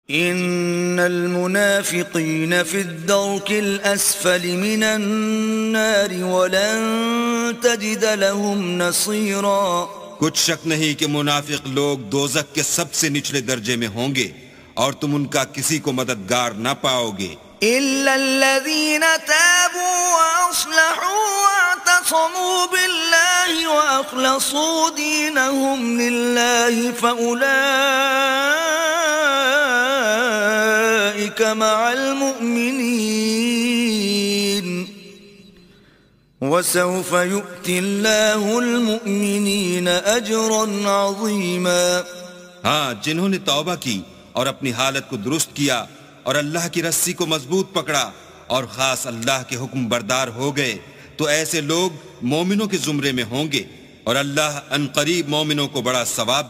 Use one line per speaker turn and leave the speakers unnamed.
ان المنافقین فی الدرک الاسفل من النار ولن تجد لهم نصیرا،
کچھ شک نہیں کہ منافق لوگ دوزخ کے سب سے نچلے درجے میں ہوں گے اور تم ان کا کسی کو مددگار نہ پاؤ گے،
الا الذین تابوا واصلحوا واعتصموا باللہ واخلصوا دینهم للہ فاولئک مع المؤمنین وسوف يؤتي الله المؤمنين اجرا عظيما۔
ہاں، جنہوں نے توبہ کی اور اپنی حالت کو درست کیا اور اللہ کی رسی کو مضبوط پکڑا اور خاص اللہ کے حکم بردار ہو گئے تو ایسے لوگ مومنوں کے زمرے میں ہوں گے اور اللہ ان قریب مومنوں کو بڑا ثواب